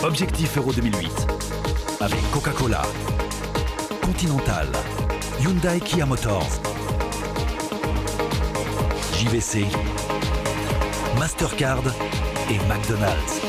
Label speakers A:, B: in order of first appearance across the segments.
A: Objectif Euro 2008 avec Coca-Cola, Continental, Hyundai Kia Motors, JVC, Mastercard et McDonald's.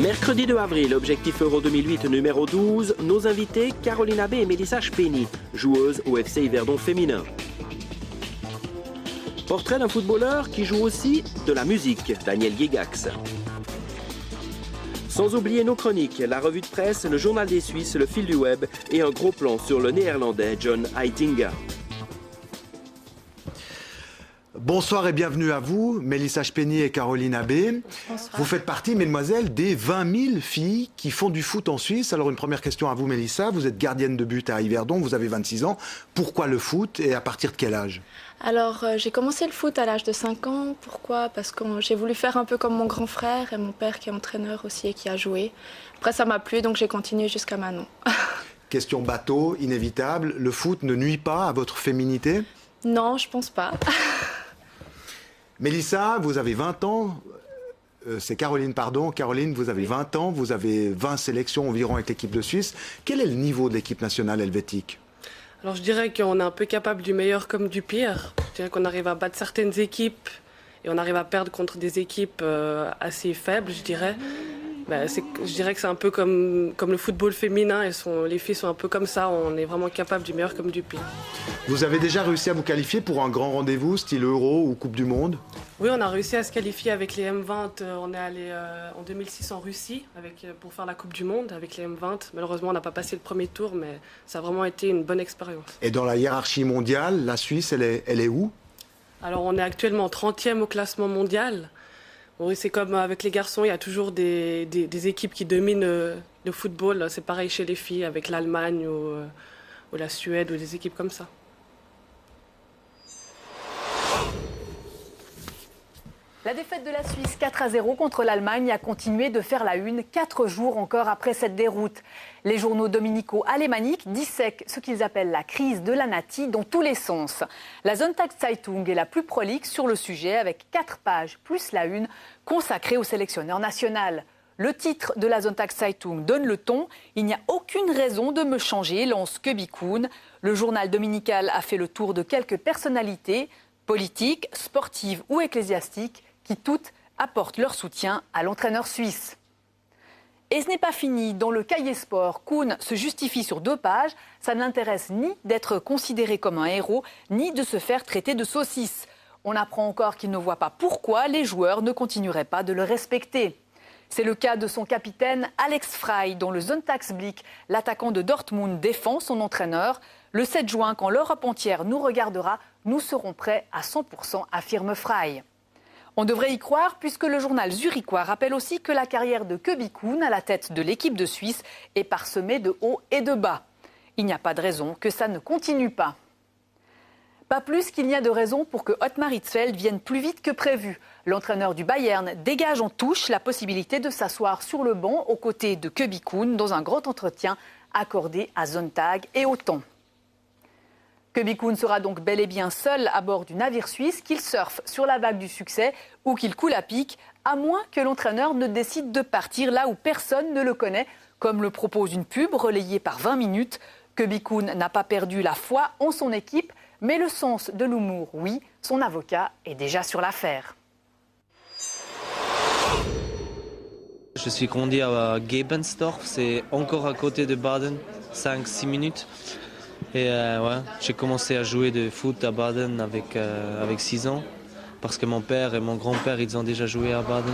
B: Mercredi 2 avril, Objectif Euro 2008 numéro 12, nos invités Caroline Abbé et Mélissa Speni, joueuses au FC Yverdon féminin. Portrait d'un footballeur qui joue aussi de la musique, Daniel Gigax. Sans oublier nos chroniques, la revue de presse, le journal des Suisses, le fil du web et un gros plan sur le néerlandais John Heitinga.
C: Bonsoir et bienvenue à vous, Mélissa Speni et Caroline Abbé.
D: Bonsoir.
C: Vous faites partie, mesdemoiselles, des 20 000 filles qui font du foot en Suisse. Alors une première question à vous, Mélissa. Vous êtes gardienne de but à Yverdon, vous avez 26 ans. Pourquoi le foot et à partir de quel âge?
D: Alors, j'ai commencé le foot à l'âge de 5 ans. Pourquoi? Parce que j'ai voulu faire un peu comme mon grand frère et mon père qui est entraîneur aussi et qui a joué. Après, ça m'a plu, donc j'ai continué jusqu'à maintenant.
C: Question bateau, inévitable. Le foot ne nuit pas à votre féminité?
D: Non, je pense pas.
C: Mélissa, vous avez 20 ans. C'est Caroline, pardon. Caroline, vous avez 20 ans. Vous avez 20 sélections environ avec l'équipe de Suisse. Quel est le niveau de l'équipe nationale helvétique?
E: Alors je dirais qu'on est un peu capable du meilleur comme du pire. Je dirais qu'on arrive à battre certaines équipes et on arrive à perdre contre des équipes assez faibles, je dirais. Je dirais que c'est un peu comme le football féminin. Les filles sont un peu comme ça. On est vraiment capable du meilleur comme du pire.
C: Vous avez déjà réussi à vous qualifier pour un grand rendez-vous, style Euro ou Coupe du Monde?
E: Oui, on a réussi à se qualifier avec les M20. On est allé en 2006 en Russie pour faire la Coupe du Monde avec les M20. Malheureusement, on n'a pas passé le premier tour, mais ça a vraiment été une bonne expérience.
C: Et dans la hiérarchie mondiale, la Suisse, elle est où?
E: Alors, on est actuellement 30e au classement mondial. Bon, c'est comme avec les garçons, il y a toujours des équipes qui dominent le football. C'est pareil chez les filles avec l'Allemagne ou la Suède ou des équipes comme ça.
F: La défaite de la Suisse 4-0 contre l'Allemagne a continué de faire la une 4 jours encore après cette déroute. Les journaux dominicaux alémaniques dissèquent ce qu'ils appellent la crise de la Nati dans tous les sons. La Sonntagszeitung est la plus prolixe sur le sujet avec 4 pages plus la une consacrée au sélectionneur national. Le titre de la Sonntagszeitung donne le ton. Il n'y a aucune raison de me changer, lance Köbi Kuhn. Le journal dominical a fait le tour de quelques personnalités politiques, sportives ou ecclésiastiques qui toutes apportent leur soutien à l'entraîneur suisse. Et ce n'est pas fini. Dans le cahier sport, Kuhn se justifie sur 2 pages. Ça ne l'intéresse ni d'être considéré comme un héros, ni de se faire traiter de saucisse. On apprend encore qu'il ne voit pas pourquoi les joueurs ne continueraient pas de le respecter. C'est le cas de son capitaine Alex Frey, dont le Sonntagsblick, l'attaquant de Dortmund, défend son entraîneur. Le 7 juin, quand l'Europe entière nous regardera, nous serons prêts à 100%, affirme Frey. On devrait y croire puisque le journal zurichois rappelle aussi que la carrière de Köbi Kuhn à la tête de l'équipe de Suisse est parsemée de hauts et de bas. Il n'y a pas de raison que ça ne continue pas. Pas plus qu'il n'y a de raison pour que Ottmar Hitzfeld vienne plus vite que prévu. L'entraîneur du Bayern dégage en touche la possibilité de s'asseoir sur le banc aux côtés de Köbi Kuhn dans un grand entretien accordé à Sonntag et au Temps. Köbi Kuhn sera donc bel et bien seul à bord du navire suisse, qu'il surfe sur la vague du succès ou qu'il coule à pic, à moins que l'entraîneur ne décide de partir là où personne ne le connaît, comme le propose une pub relayée par 20 minutes. Köbi Kuhn n'a pas perdu la foi en son équipe, mais le sens de l'humour, oui, son avocat est déjà sur l'affaire.
G: Je suis grandi à Gebensdorf, c'est encore à côté de Baden, 5-6 minutes. Et j'ai commencé à jouer de foot à Baden avec 6 ans, parce que mon père et mon grand-père, ils ont déjà joué à Baden.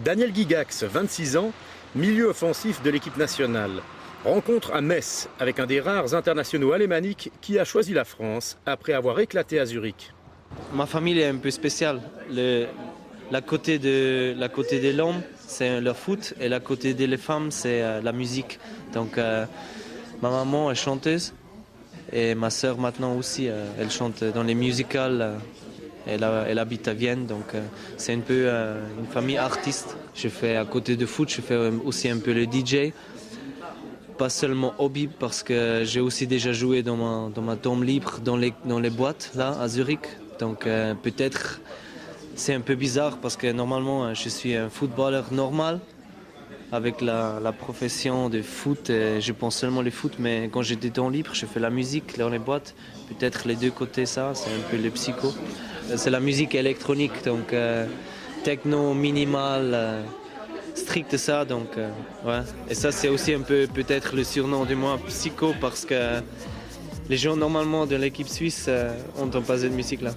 H: Daniel Gigax, 26 ans, milieu offensif de l'équipe nationale. Rencontre à Metz avec un des rares internationaux alémaniques qui a choisi la France après avoir éclaté à Zurich.
G: Ma famille est un peu spéciale. La côté des l'homme, c'est le foot, et la côté des femmes, c'est la musique. Donc ma maman est chanteuse. Et ma sœur maintenant aussi, elle chante dans les musicals. Elle habite à Vienne, donc c'est un peu une famille artiste. Je fais à côté de foot, je fais aussi un peu le DJ. Pas seulement hobby, parce que j'ai aussi déjà joué dans ma temps libre, dans les boîtes, là, à Zurich. Donc peut-être c'est un peu bizarre, parce que normalement je suis un footballeur normal. Avec la profession de foot, je pense seulement le foot, mais quand j'ai des temps libres, je fais la musique dans les boîtes. Peut-être les deux côtés, ça, c'est un peu le psycho. C'est la musique électronique, donc techno, minimal, strict ça, donc ouais. Et ça, c'est aussi un peu peut-être le surnom de moi, psycho, parce que les gens normalement de l'équipe suisse n'entendent pas cette musique-là.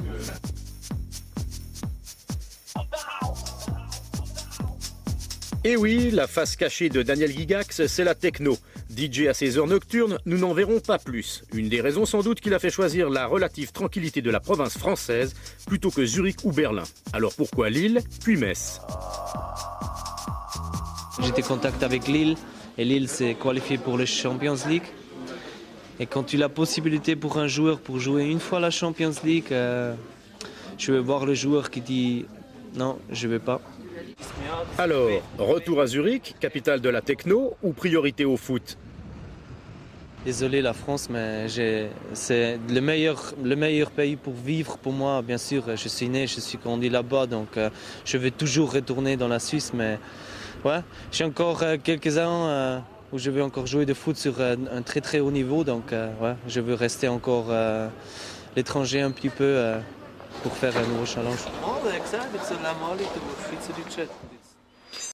H: Et oui, la face cachée de Daniel Gigax, c'est la techno. DJ à ses heures nocturnes, nous n'en verrons pas plus. Une des raisons sans doute qu'il a fait choisir la relative tranquillité de la province française plutôt que Zurich ou Berlin. Alors pourquoi Lille, puis Metz?
G: J'étais en contact avec Lille, et Lille s'est qualifié pour le Champions League. Et quand tu as la possibilité pour un joueur pour jouer une fois la Champions League, je vais voir le joueur qui dit non, je ne vais pas.
H: Alors, retour à Zurich, capitale de la techno, ou priorité au foot?
G: Désolé la France, mais c'est le meilleur pays pour vivre pour moi. Bien sûr, je suis né, je suis grandi là-bas, donc je vais toujours retourner dans la Suisse. Mais ouais, j'ai encore quelques ans où je vais encore jouer de foot sur un très très haut niveau, donc ouais, je veux rester encore l'étranger un petit peu pour faire un nouveau challenge.